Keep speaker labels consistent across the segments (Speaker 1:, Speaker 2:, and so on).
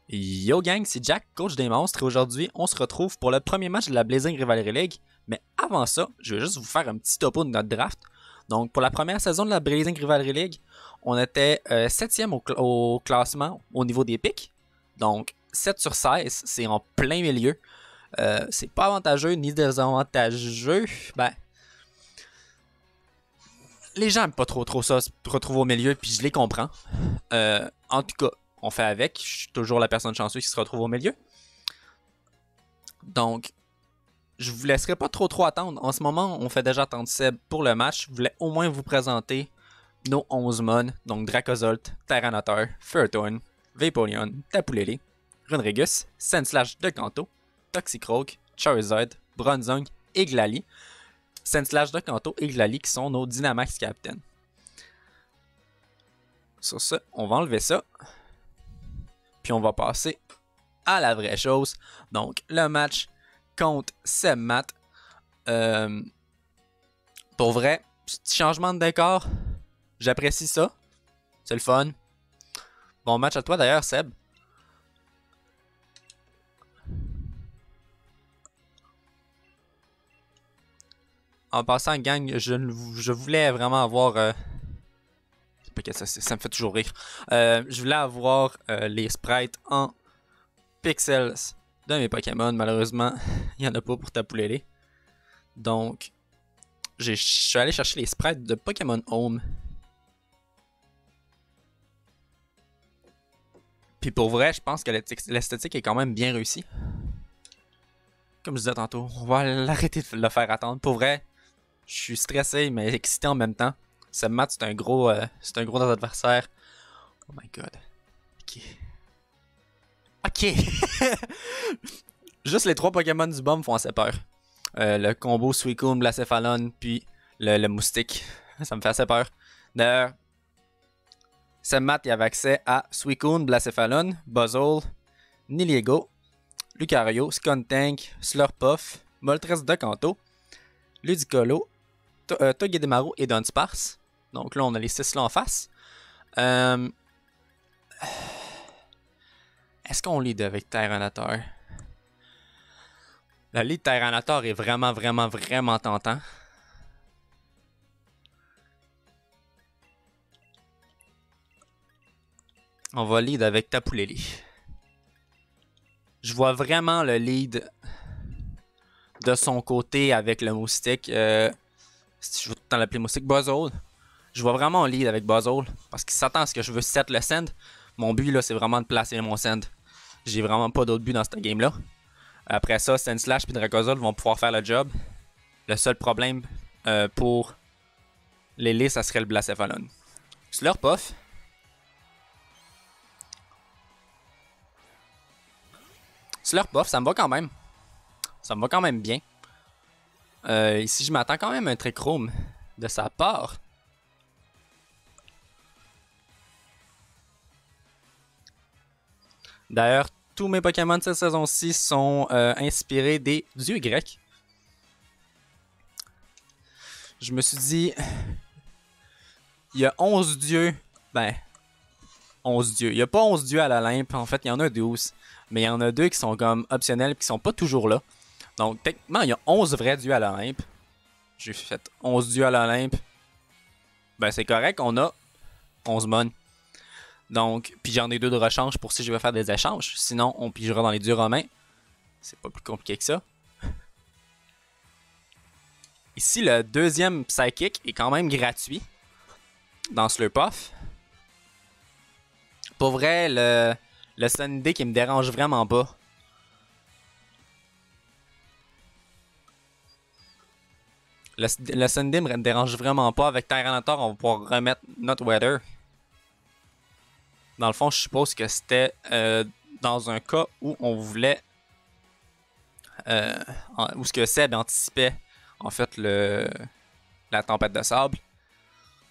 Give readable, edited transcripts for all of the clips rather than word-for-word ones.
Speaker 1: Yo gang, c'est Jack, coach des monstres, et aujourd'hui, on se retrouve pour le premier match de la Blazing Rivalry League. Mais avant ça, je vais juste vous faire un petit topo de notre draft. Donc, pour la première saison de la Blazing Rivalry League, on était 7e au classement au niveau des pics. Donc, 7 sur 16, c'est en plein milieu. C'est pas avantageux ni désavantageux. Ben, les gens aiment pas trop ça, se retrouver au milieu, puis je les comprends. En tout cas, on fait avec. Je suis toujours la personne chanceuse qui se retrouve au milieu. Donc, je vous laisserai pas trop attendre. En ce moment, on fait déjà attendre Seb pour le match. Je voulais au moins vous présenter nos 11 mods. Donc, Dracozolt, Tyranitar, Furthorn, Vaporeon, Tapu Lele, Runerigus, Sandslash de Kanto, Toxicroak, Charizard, Bronzong et Glalie. Sandslash de Kanto et Glalie qui sont nos Dynamax Captain. Sur ce, on va enlever ça. Puis on va passer à la vraie chose. Donc, le match contre Seb Matt. Pour vrai, petit changement de décor. J'apprécie ça. C'est le fun. Bon match à toi d'ailleurs, Seb. En passant, gang, je voulais vraiment avoir... c'est pas que ça me fait toujours rire. Je voulais avoir les sprites en pixels de mes Pokémon. Malheureusement, il n'y en a pas pour Tapu Lele. Donc, je suis allé chercher les sprites de Pokémon Home. Puis pour vrai, je pense que l'esthétique est quand même bien réussie. Comme je disais tantôt, on va l'arrêter de le faire attendre. Pour vrai, je suis stressé mais excité en même temps. Ce match, c'est un gros adversaire. Oh my god. Ok. Juste les 3 Pokémon du bomb font assez peur. Le combo Suicune, Blacephalon, puis le moustique. Ça me fait assez peur. D'ailleurs, ce match, il avait accès à Suicune, Blacephalon, Buzzle, Niliego, Lucario, Skuntank, Slurpuff, Moltres de Kanto, Ludicolo, Togedemaru et Dunsparce. Donc là, on a les 6 là en face. Est-ce qu'on lead avec Tyranitar? Le lead Tyranitar est vraiment tentant. On va lead avec Tapu Lele. Je vois vraiment le lead de son côté avec le moustique. Si je veux tout le temps l'appeler moustique, Buzzle. Je vois vraiment un lead avec Buzzle parce qu'il s'attend à ce que je veux set le send. Mon but là, c'est vraiment de placer mon send. J'ai vraiment pas d'autre but dans cette game là. Après ça, Sandslash et Dracozolt vont pouvoir faire le job. Le seul problème pour Lele, ça serait le Blacephalon. Slurpuff. Slurpuff, ça me va quand même. Ça me va quand même bien. Ici, je m'attends quand même à un Trick-Room de sa part. D'ailleurs, tous mes Pokémon de cette saison-ci sont inspirés des dieux grecs. Je me suis dit, il y a 11 dieux. Ben, 11 dieux. Il n'y a pas 11 dieux à l'Olympe. En fait, il y en a 12. Mais il y en a 2 qui sont comme optionnels et qui sont pas toujours là. Donc, techniquement, il y a 11 vrais dieux à l'Olympe. J'ai fait 11 dieux à l'Olympe. Ben, c'est correct. On a 11 mons. Donc, puis j'en ai 2 de rechange pour si je veux faire des échanges. Sinon, on pigera dans les dieux romains. C'est pas plus compliqué que ça. Ici, le deuxième Psychic est quand même gratuit dans Slurpuff. Pour vrai, le Sunday qui me dérange vraiment pas. Le Sunday me dérange vraiment pas. Avec Tyranitar, on va pouvoir remettre notre Weather. Dans le fond, je suppose que c'était dans un cas où on voulait... où ce que Seb anticipait, en fait, la tempête de sable.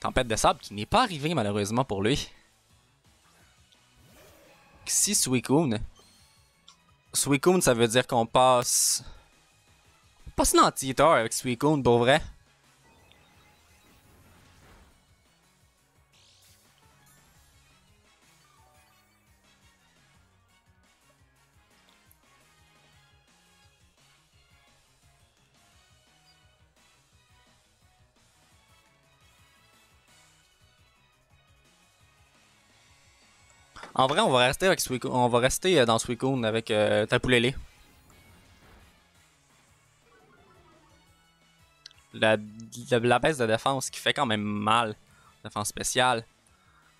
Speaker 1: Tempête de sable qui n'est pas arrivée, malheureusement, pour lui. Si Suicune... Suicune, ça veut dire qu'on passe... Pas l'anti-hitter avec Suicune, pour vrai. En vrai, on va rester avec Suicune. On va rester dans Suicune avec Tapu Lele. La baisse de défense qui fait quand même mal. Défense spéciale.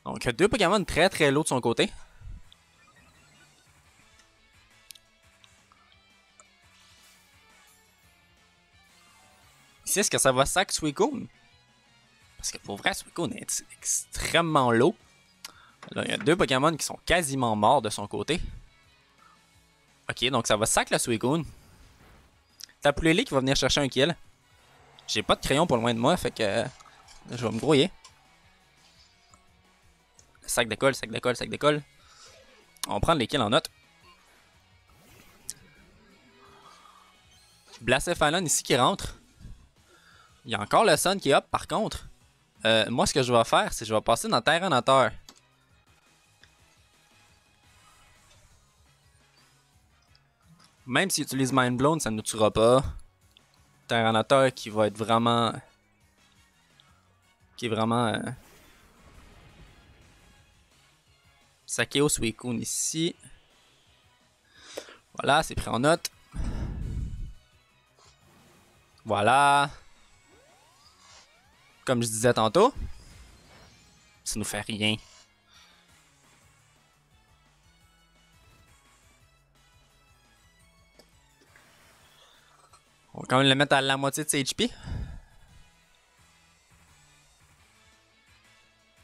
Speaker 1: Donc, deux Pokémon très très low de son côté. Ici, est-ce que ça va sac Suicune? Parce que pour vrai, Suicune est extrêmement low. Là, il y a deux Pokémon qui sont quasiment morts de son côté. Ok, donc ça va sac la Suicune. Tapu Lele qui va venir chercher un kill. J'ai pas de crayon pour loin de moi, fait que je vais me grouiller. Sac d'école, sac d'école, sac d'école. On va prendre les kills en note. Blacephalon ici qui rentre. Il y a encore le Sun qui est up par contre. Moi ce que je vais faire, c'est que je vais passer dans Tyranitar. Même s'il utilise Mind Blown, ça ne nous tuera pas. Tyranitar qui va être vraiment... Qui est vraiment... Sakeo Suicune ici. Voilà, c'est pris en note. Voilà. Comme je disais tantôt, ça nous fait rien. On va quand même le mettre à la moitié de ses HP.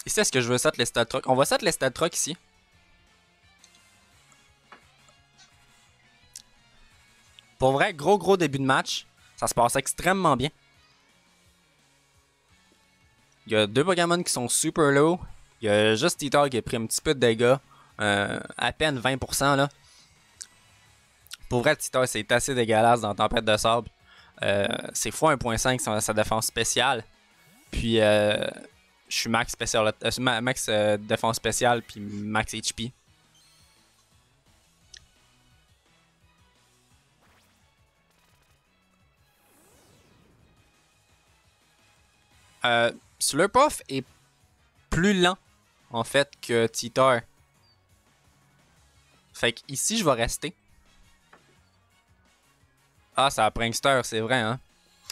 Speaker 1: Ici, est-ce que je veux set les stat truck? On va set les stat truck ici. Pour vrai, gros début de match. Ça se passe extrêmement bien. Il y a deux Pokémon qui sont super low. Il y a juste Tita qui a pris un petit peu de dégâts. À peine 20% là. Pour vrai, Tita, c'est assez dégueulasse dans Tempête de Sable. C'est x1.5 sa défense spéciale. Puis je suis max spécial, max défense spéciale puis max HP. Slurpuff est plus lent en fait que Titar. Fait que ici je vais rester. Ah, ça a Prankster, c'est vrai, hein.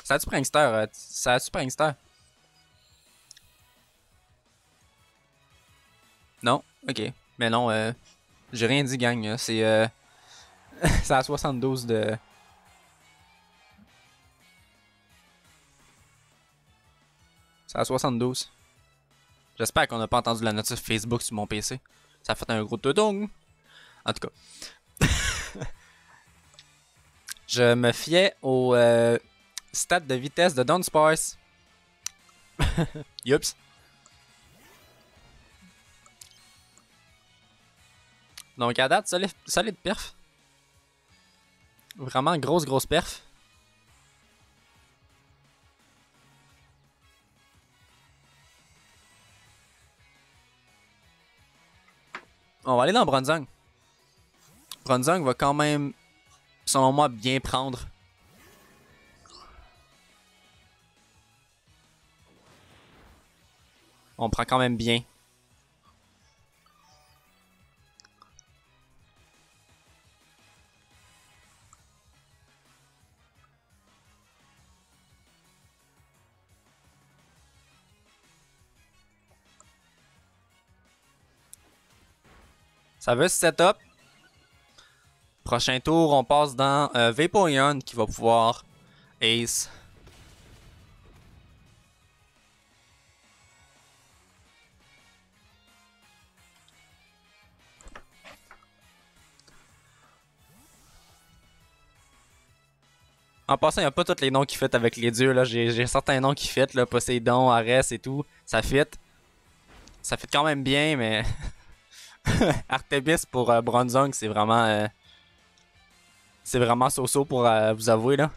Speaker 1: Ça a-tu Prankster? Ça a-tu Prankster? Non? Ok. Mais non, j'ai rien dit, gang. C'est c'est à 72 de... C'est à 72. J'espère qu'on n'a pas entendu la notif Facebook sur mon PC. Ça a fait un gros todong. En tout cas. Je me fiais au stats de vitesse de Dunsparce. Yups. Donc à date, solide perf. Vraiment grosse perf. On va aller dans Bronzong. Bronzong va quand même, selon moi, bien prendre. On prend quand même bien. Ça veut se set up. Prochain tour, on passe dans Vaporeon qui va pouvoir Ace. En passant, il n'y a pas tous les noms qui fit avec les dieux. J'ai certains noms qui fit, là, Poséidon, Arès et tout. Ça fit. Ça fit quand même bien, mais... Artebis pour Bronzong, c'est vraiment... c'est vraiment so-so pour vous avouer, là.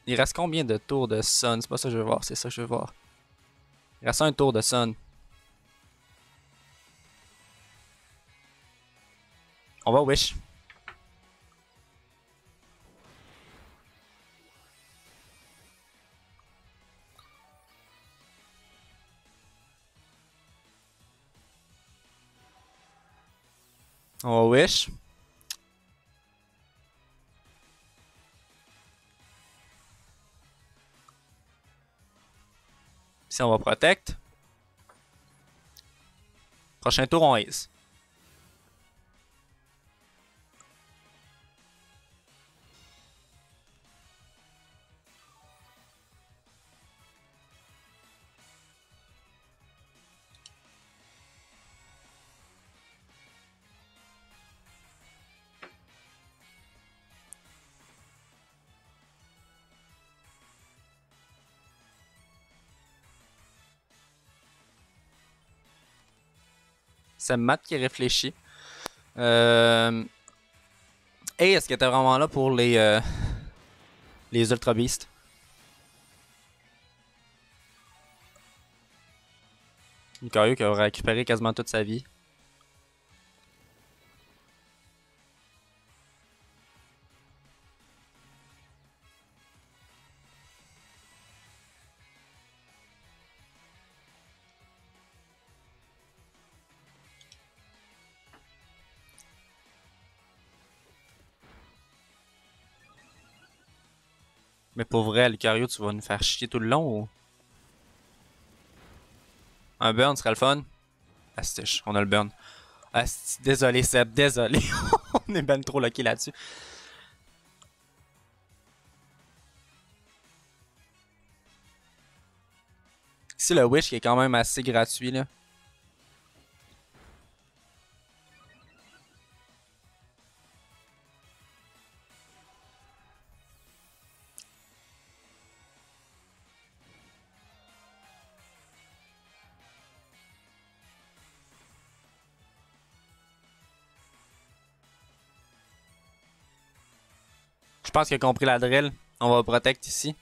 Speaker 1: Il reste combien de tours de Sun? C'est pas ça que je veux voir, c'est ça que je veux voir. Il reste un tour de Sun. On va Wish. On va wish. Ici, on va protect. Prochain tour, on ace. C'est Matt qui réfléchit. Hey, est-ce que t'es vraiment là pour les Ultra Beasts? Lucario qui a récupéré quasiment toute sa vie. Mais pour vrai, Lucario, tu vas nous faire chier tout le long ou? Un burn serait le fun? Astiche, on a le burn. Asti, désolé Seb, désolé. On est ben trop lucky là-dessus. Ici, le Wish qui est quand même assez gratuit là. Je pense qu'il a compris la drill. On va protect ici.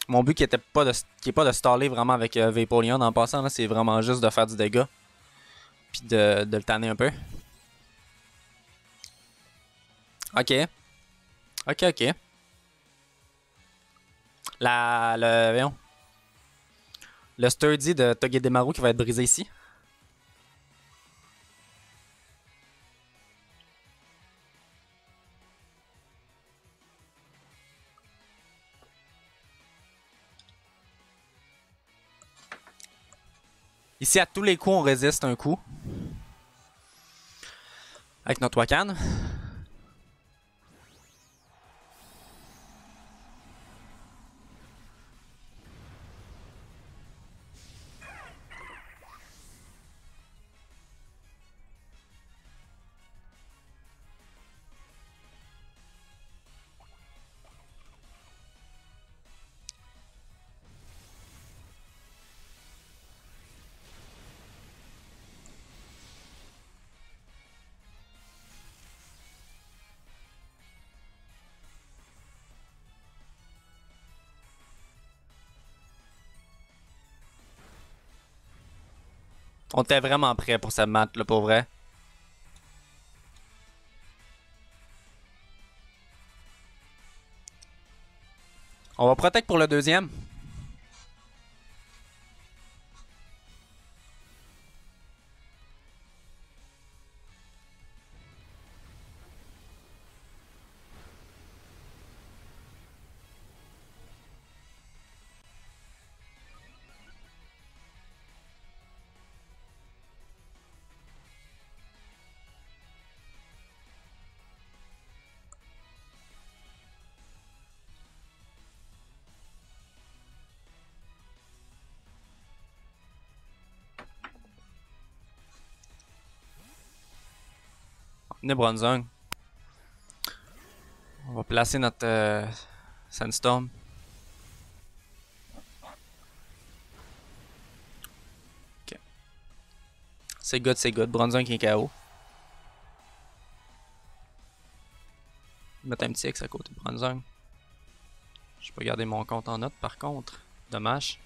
Speaker 1: Mon but qui est pas de staller vraiment avec Vaporeon en passant, c'est vraiment juste de faire du dégât. Puis de le tanner un peu. Ok. Ok, ok. Voyons. Le sturdy de Togedemaru qui va être brisé ici. Ici, à tous les coups, on résiste un coup. Avec notre Wakan. On était vraiment prêt pour cette mat, là, pour vrai. On va protect pour le deuxième. On est Bronzong. On va placer notre Sandstorm. Ok. C'est good, c'est good. Bronzong qui est KO. Mettre un petit X à côté de Bronzong. Je peux garder mon compte en note par contre. Dommage.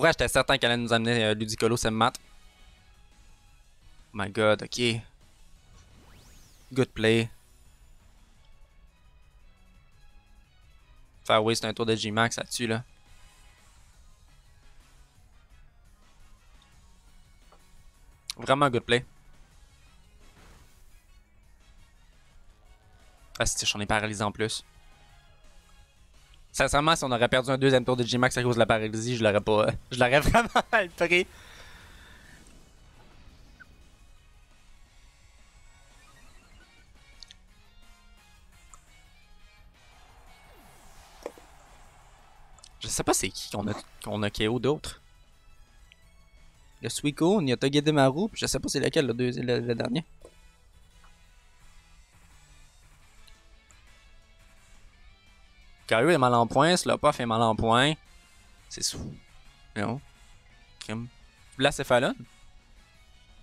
Speaker 1: pour vrai, j'étais certain qu'elle allait nous amener Ludicolo Semmat. Oh my god, ok. Good play. Faire waste un tour de G-Max là-dessus, là. Vraiment good play. Ah, si j'en ai paralysé en plus. Sincèrement, si on aurait perdu un deuxième tour de G-Max à cause de la paralysie, je l'aurais pas. Je l'aurais vraiment mal pris. Je sais pas c'est qui qu'on a KO d'autres. Le Suicune, il y a Togedemaru, puis je sais pas c'est lequel le dernier. Kaio est mal en point, Slowpuff est mal en point. C'est sous. Non. Crime. Blacéphalon?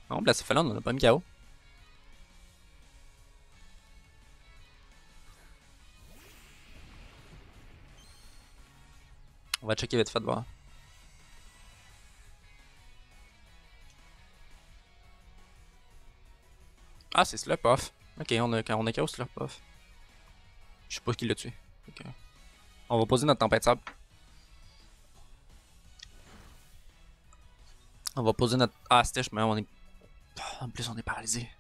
Speaker 1: Non, Blacéphalon, on a pas mis KO. On va checker vite fait de voir. Ah, c'est Slowpuff. Ok, on a KO Slowpuff. Je sais pas qui l'a tué. Okay. On va poser notre tempête de sable. On va poser notre. Ah, Stitch, mais on est. En plus, on est paralysé.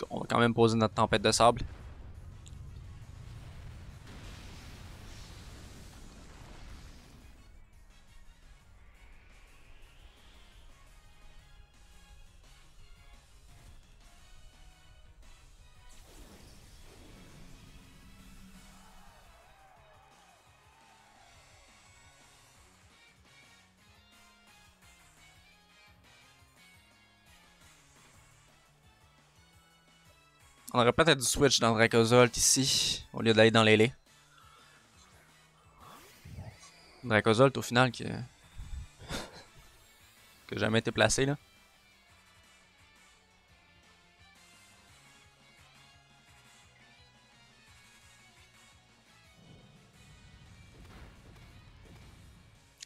Speaker 1: On va quand même poser notre tempête de sable. On aurait peut-être dû switch dans Dracozolt ici, au lieu d'aller dans Lélé. Dracozolt, au final, qui a jamais été placé, là.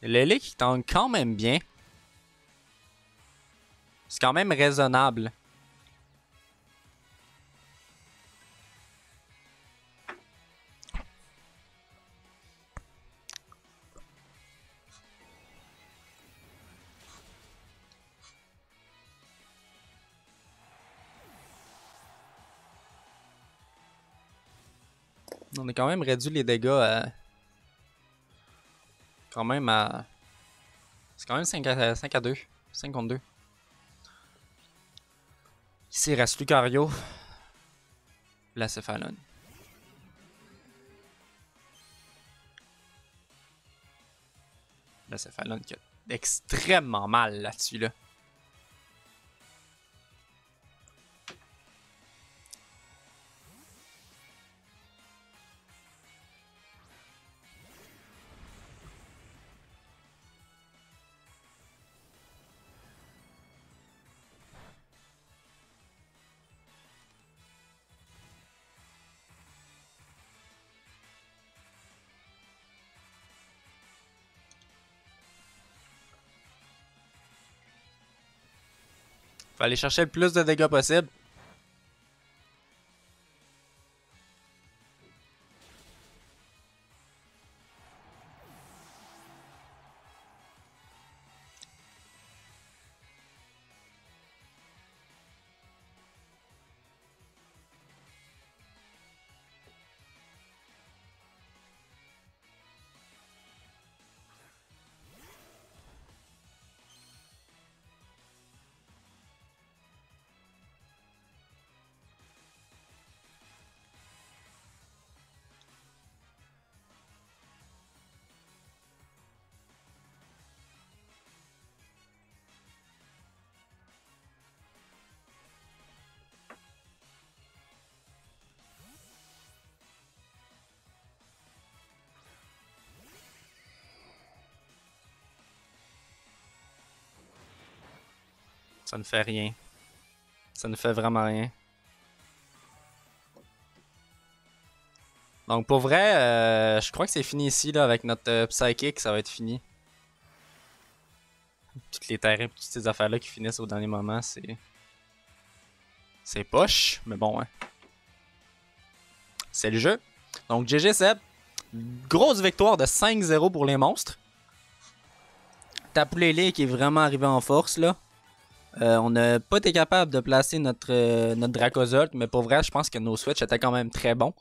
Speaker 1: Lélé qui tank quand même bien. C'est quand même raisonnable. On a quand même réduit les dégâts à. Quand même à. C'est quand même 5 à 2. 5 contre 2. Ici, il reste Lucario. Blacéphalon. Blacéphalon qui a extrêmement mal là-dessus, là. Faut aller chercher le plus de dégâts possible. Ça ne fait rien. Ça ne fait vraiment rien. Donc pour vrai, je crois que c'est fini ici là, avec notre Psychic, ça va être fini. Toutes les terrains, toutes ces affaires-là qui finissent au dernier moment, c'est... C'est poche, mais bon, hein. C'est le jeu. Donc GG Seb, grosse victoire de 5-0 pour les monstres. Tapu-Lele qui est vraiment arrivé en force là. On n'a pas été capable de placer notre Dracozolt, mais pour vrai, je pense que nos Switch étaient quand même très bons.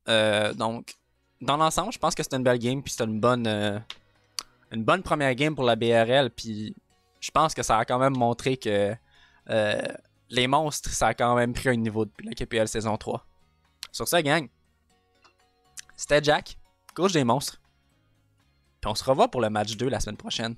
Speaker 1: Donc, dans l'ensemble, je pense que c'était une belle game, puis c'était une bonne première game pour la BRL, puis je pense que ça a quand même montré que les monstres, ça a quand même pris un niveau depuis la KPL saison 3. Sur ça, gang, c'était Jack, coach des monstres. Puis on se revoit pour le match 2 la semaine prochaine.